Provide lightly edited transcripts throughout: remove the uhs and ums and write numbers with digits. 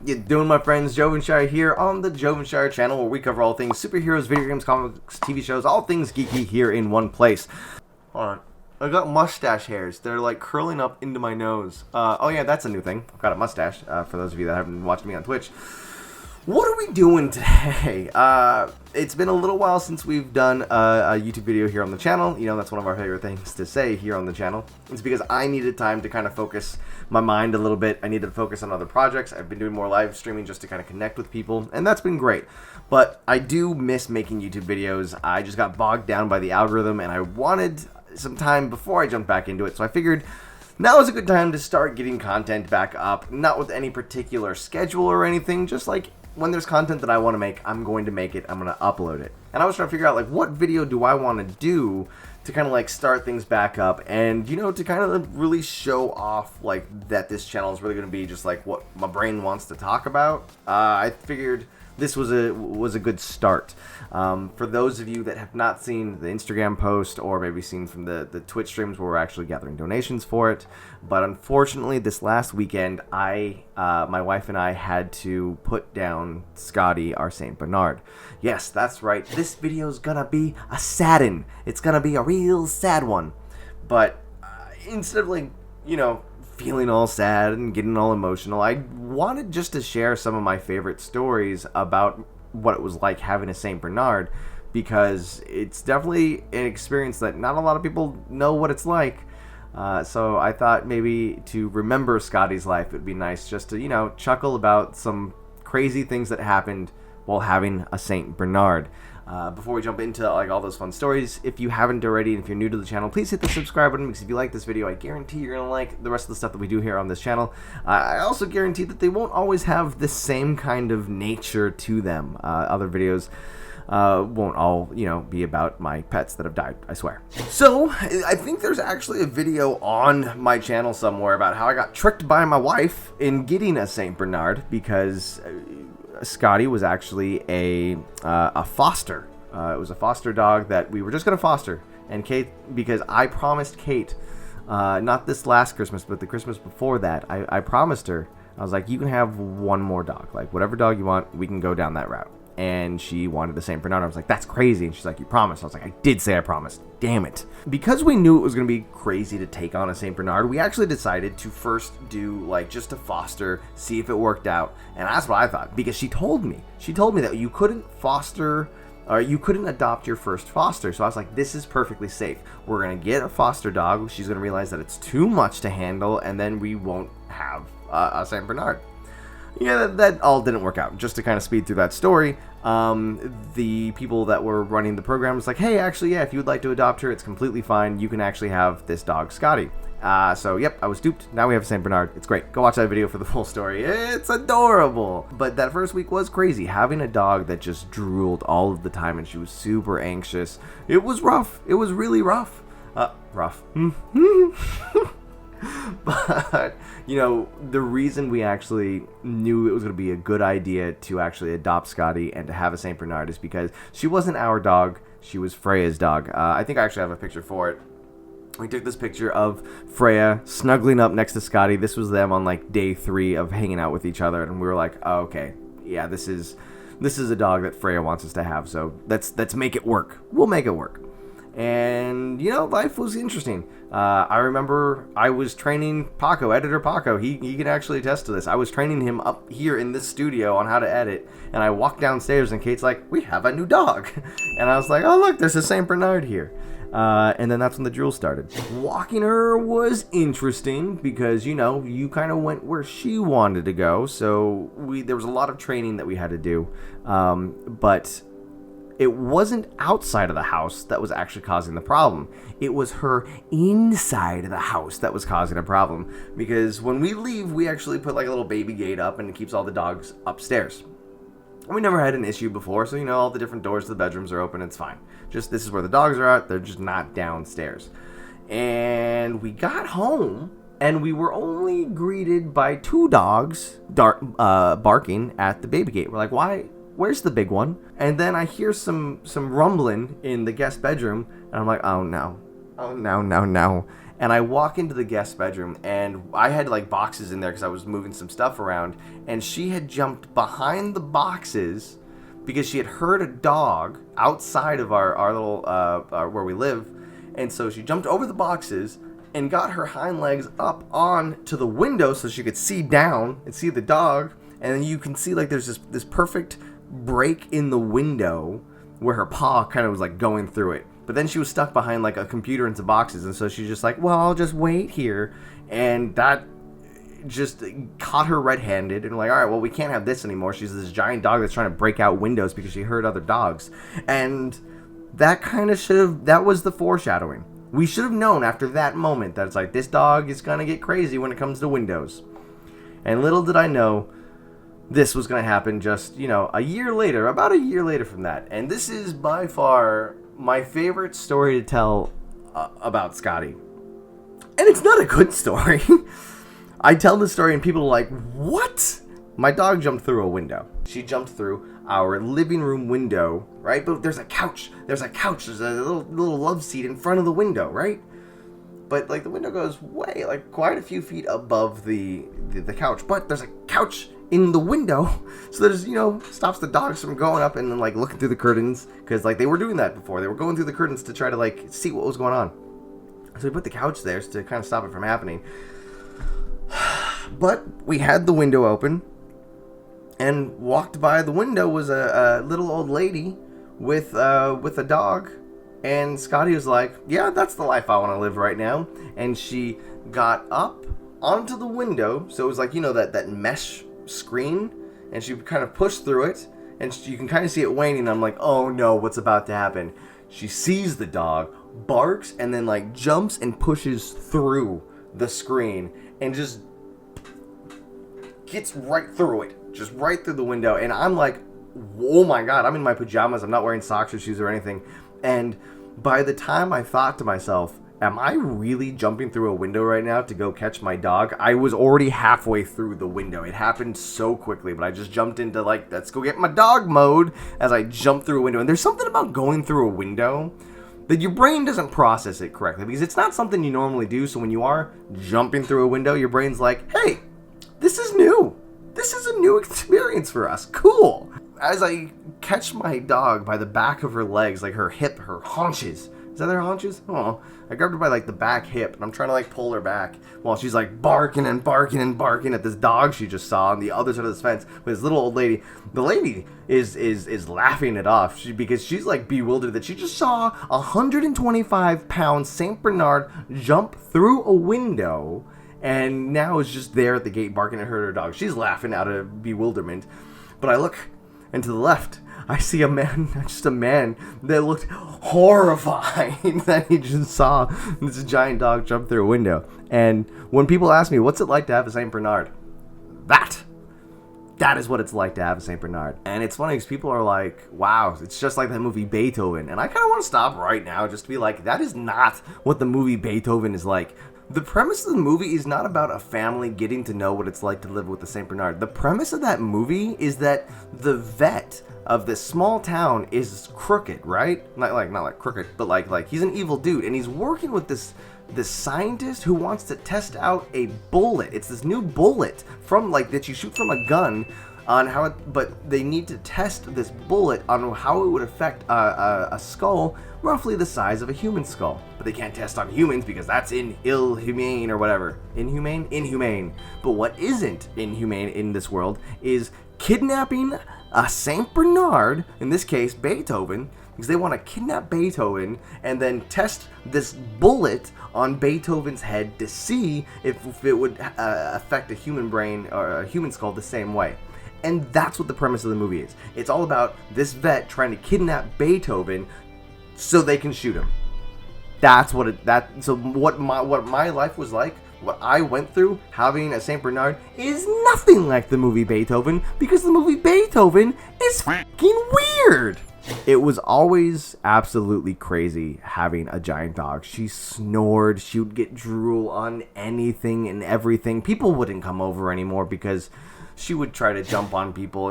you doing, my friends? Jovenshire here on the Jovenshire channel, where we cover all things superheroes, video games, comics, TV shows, all things geeky here in one place. Hold on. I got mustache hairs. They're like curling up into my nose. Oh yeah, that's a new thing. I've got a mustache, for those of you that haven't watched me on Twitch. What are we doing today? It's been a little while since we've done a YouTube video here on the channel. You know, that's one of our favorite things to say here on the channel. It's because I needed time to kind of focus my mind a little bit. I needed to focus on other projects. I've been doing more live streaming just to kind of connect with people, and that's been great. But I do miss making YouTube videos. I just got bogged down by the algorithm, and I wanted some time before I jumped back into it, so I figured now is a good time to start getting content back up, not with any particular schedule or anything, just like when there's content that I want to make, I'm going to make it, I'm going to upload it. And I was trying to figure out, like, what video do I want to do to kind of, like, start things back up and, you know, to kind of really show off, like, that this channel is really going to be just, like, what my brain wants to talk about. I figured this was a good start. For those of you that have not seen the Instagram post, or maybe seen from the Twitch streams where we're actually gathering donations for it, but unfortunately this last weekend my wife and I had to put down Scotty, our Saint Bernard. Yes, that's right, this video is gonna be a sad one. It's gonna be a real sad one. But instead of, like, you know, feeling all sad and getting all emotional, I wanted just to share some of my favorite stories about what it was like having a Saint Bernard, because it's definitely an experience that not a lot of people know what it's like. So I thought maybe to remember Scotty's life, it would be nice just to, you know, chuckle about some crazy things that happened while having a Saint Bernard. Before we jump into, like, all those fun stories, if you haven't already, and if you're new to the channel, please hit the subscribe button, because if you like this video, I guarantee you're going to like the rest of the stuff that we do here on this channel. I also guarantee that they won't always have the same kind of nature to them. Other videos won't all, you know, be about my pets that have died, I swear. So, I think there's actually a video on my channel somewhere about how I got tricked by my wife in getting a Saint Bernard, because Scotty was actually a foster. It was a foster dog that we were just going to foster. And Kate, because I promised Kate, not this last Christmas, but the Christmas before that, I promised her, I was like, you can have one more dog. Like, whatever dog you want, we can go down that route. And she wanted the Saint Bernard. I was like, that's crazy. And she's like, you promised. I was like, I did say I promised. Damn it. Because we knew it was going to be crazy to take on a Saint Bernard, we actually decided to first do, like, just a foster, see if it worked out. And that's what I thought, because she told me that you couldn't foster, or you couldn't adopt your first foster. So I was like, this is perfectly safe. We're going to get a foster dog. She's going to realize that it's too much to handle, and then we won't have a Saint Bernard. Yeah, that all didn't work out. Just to kind of speed through that story, the people that were running the program was like, hey, actually, yeah, if you would like to adopt her, it's completely fine. You can actually have this dog, Scotty. So, yep, I was duped. Now we have a Saint Bernard. It's great. Go watch that video for the full story. It's adorable. But that first week was crazy. Having a dog that just drooled all of the time, and she was super anxious. It was rough. It was really rough. Rough. But, you know, the reason we actually knew it was going to be a good idea to actually adopt Scotty and to have a Saint Bernard is because she wasn't our dog, she was Freya's dog. I think I actually have a picture for it. We took this picture of Freya snuggling up next to Scotty. This was them on, like, day 3 of hanging out with each other, and we were like, oh, okay, yeah, this is a dog that Freya wants us to have, so let's make it work. We'll make it work. And, you know, life was interesting. I remember I was training Paco, editor Paco. He can actually attest to this. I was training him up here in this studio on how to edit, and I walked downstairs, and Kate's like, we have a new dog. And I was like, oh, look, there's a Saint Bernard here. And then that's when the drool started. Walking her was interesting because, you know, you kind of went where she wanted to go. So there was a lot of training that we had to do. But it wasn't outside of the house that was actually causing the problem. It was her inside of the house that was causing a problem. Because when we leave, we actually put, like, a little baby gate up, and it keeps all the dogs upstairs. And we never had an issue before, so, you know, all the different doors to the bedrooms are open. It's fine. Just this is where the dogs are at. They're just not downstairs. And we got home, and we were only greeted by 2 dogs barking at the baby gate. We're like, why? Where's the big one? And then I hear some rumbling in the guest bedroom, and I'm like, oh no. And I walk into the guest bedroom, and I had like boxes in there because I was moving some stuff around. And she had jumped behind the boxes because she had heard a dog outside of our little where we live. And so she jumped over the boxes and got her hind legs up on to the window so she could see down and see the dog. And then you can see like there's this perfect break in the window where her paw kind of was like going through it. But then she was stuck behind like a computer and some boxes, and so she's just like, well, I'll just wait here. And that just caught her red-handed, and like, all right, well, we can't have this anymore. She's this giant dog that's trying to break out windows because she heard other dogs. And that kind of that was the foreshadowing. We should have known after that moment that it's like, this dog is going to get crazy when it comes to windows. And little did I know this was going to happen just, a year later, about a year later from that. And this is by far my favorite story to tell about Scotty. And it's not a good story. I tell this story and people are like, what? My dog jumped through a window. She jumped through our living room window, right? But there's a couch. There's a little love seat in front of the window, right? But like the window goes way, like quite a few feet above the couch. But there's a couch in the window, so there's stops the dogs from going up and then like looking through the curtains, because like they were doing that before. They were going through the curtains to try to like see what was going on. So we put the couch there to kind of stop it from happening. But we had the window open, and walked by the window was a little old lady with a dog. And Scotty was like, yeah, that's the life I want to live right now. And she got up onto the window, so it was like that mesh screen, and she kind of pushed through it, and you can kind of see it waning. I'm like, oh no, what's about to happen? She sees the dog, barks, and then like jumps and pushes through the screen and just gets right through it, just right through the window. And I'm like, oh my god, I'm in my pajamas, I'm not wearing socks or shoes or anything. And by the time I thought to myself, am I really jumping through a window right now to go catch my dog? I was already halfway through the window. It happened so quickly, but I just jumped into like, let's go get my dog mode as I jumped through a window. And there's something about going through a window that your brain doesn't process it correctly, because it's not something you normally do. So when you are jumping through a window, your brain's like, hey, this is new. This is a new experience for us. Cool. As I catch my dog by the back of her legs, like her hip, her haunches. Is that her haunches? Oh, I grabbed her by like the back hip, and I'm trying to like pull her back while she's like barking and barking and barking at this dog she just saw on the other side of this fence with this little old lady. The lady is laughing it off because she's like bewildered that she just saw a 125-pound Saint Bernard jump through a window, and now is just there at the gate barking at her dog. She's laughing out of bewilderment. But I look, and to the left, I see a man that looked horrifying that he just saw this giant dog jump through a window. And when people ask me, what's it like to have a Saint Bernard? That is what it's like to have a Saint Bernard. And it's funny because people are like, wow, it's just like that movie Beethoven. And I kind of want to stop right now just to be like, that is not what the movie Beethoven is like. The premise of the movie is not about a family getting to know what it's like to live with a Saint Bernard. The premise of that movie is that the vet of this small town is crooked, right? Not like crooked, but like he's an evil dude, and he's working with this scientist who wants to test out a bullet. It's this new bullet from like that you shoot from a gun on how it, but they need to test this bullet on how it would affect a skull roughly the size of a human skull. But they can't test on humans because that's inhumane or whatever. Inhumane. But what isn't inhumane in this world is kidnapping a Saint Bernard, in this case Beethoven, because they want to kidnap Beethoven and then test this bullet on Beethoven's head to see if it would affect a human brain or a human skull the same way. And that's what the premise of the movie is. It's all about this vet trying to kidnap Beethoven so they can shoot him. That's what what my life was like, what I went through having a Saint Bernard is nothing like the movie Beethoven, because the movie Beethoven is fucking weird. It was always absolutely crazy having a giant dog. She snored, she would get drool on anything and everything. People wouldn't come over anymore because she would try to jump on people,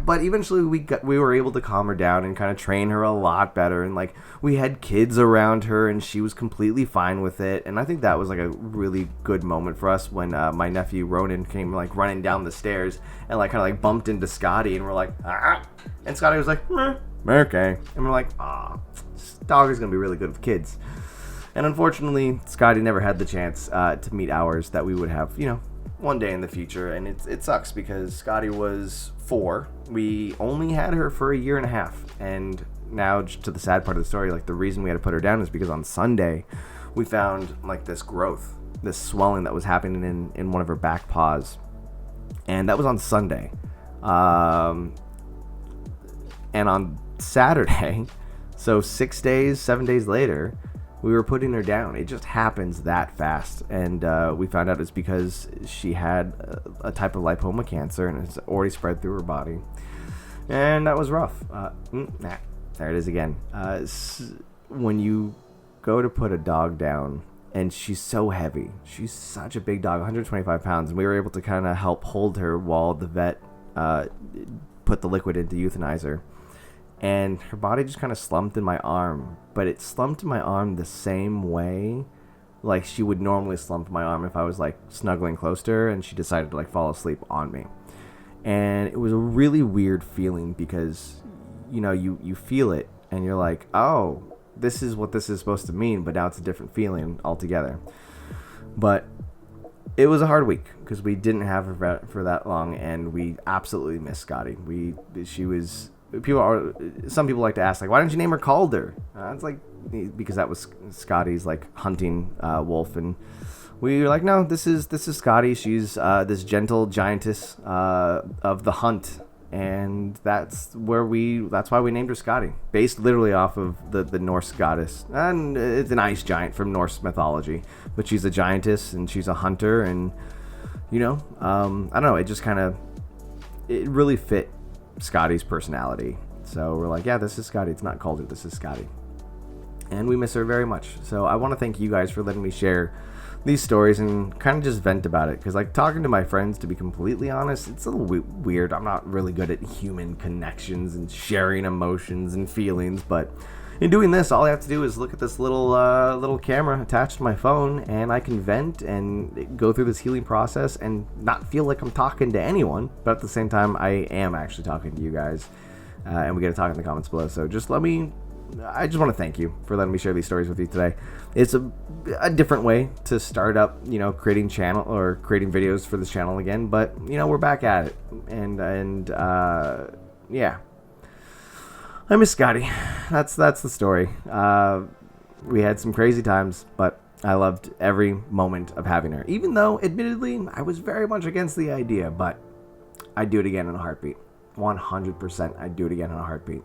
but eventually we were able to calm her down and kind of train her a lot better, and like we had kids around her and she was completely fine with it. And I think that was like a really good moment for us when my nephew Ronan came like running down the stairs and like kind of like bumped into Scotty, and we're like, ah, and Scotty was like, okay, and we're like, this dog is gonna be really good with kids. And unfortunately, Scotty never had the chance to meet ours that we would have, one day in the future. And it sucks because Scotty was 4. We only had her for a year and a half. And now, just to the sad part of the story, like the reason we had to put her down is because on Sunday, we found like this growth, this swelling that was happening in one of her back paws. And that was on Sunday. And on Saturday, so 7 days later, we were putting her down. It just happens that fast. And we found out it's because she had a type of lipoma cancer, and it's already spread through her body. And that was rough. There it is again. When you go to put a dog down, and she's so heavy. She's such a big dog, 125 pounds. And we were able to kind of help hold her while the vet put the liquid in to euthanize her. And her body just kind of slumped in my arm, but it slumped in my arm the same way like she would normally slump my arm if I was like snuggling close to her and she decided to like fall asleep on me. And it was a really weird feeling because you feel it and you're like, oh, this is what this is supposed to mean, but now it's a different feeling altogether. But it was a hard week because we didn't have her for that long, and we absolutely missed Scotty. Some people like to ask, like, why didn't you name her Calder? It's like, because that was Scotty's like hunting wolf, and we were like, no, this is Scotty. She's this gentle giantess of the hunt, and that's why we named her Scotty, based literally off of the Norse goddess. And it's an ice giant from Norse mythology, but she's a giantess and she's a hunter, and I don't know, it just it really fit Scotty's personality. So we're like, yeah, this is Scotty. It's not Calder, this is Scotty. And we miss her very much. So I want to thank you guys for letting me share these stories and kind of just vent about it, because like talking to my friends, to be completely honest, it's a little weird. I'm not really good at human connections and sharing emotions and feelings, but in doing this, all I have to do is look at this little camera attached to my phone, and I can vent and go through this healing process and not feel like I'm talking to anyone, but at the same time, I am actually talking to you guys, and we get to talk in the comments below. So I just want to thank you for letting me share these stories with you today. It's a different way to start up, creating videos for this channel again, but we're back at it, and yeah. I miss Scotty. That's the story. We had some crazy times, but I loved every moment of having her. Even though, admittedly, I was very much against the idea, but I'd do it again in a heartbeat. 100%, I'd do it again in a heartbeat.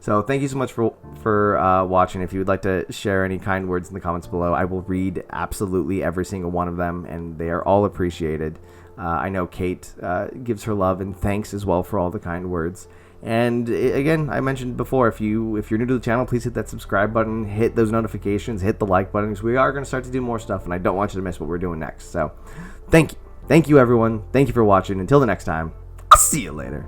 So thank you so much for watching. If you would like to share any kind words in the comments below, I will read absolutely every single one of them, and they are all appreciated. I know Kate gives her love and thanks as well for all the kind words. And again, I mentioned before, if you're new to the channel, please hit that subscribe button, hit those notifications, hit the like button, because we are going to start to do more stuff, and I don't want you to miss what we're doing next. So thank you everyone. Thank you for watching. Until the next time, I'll see you later.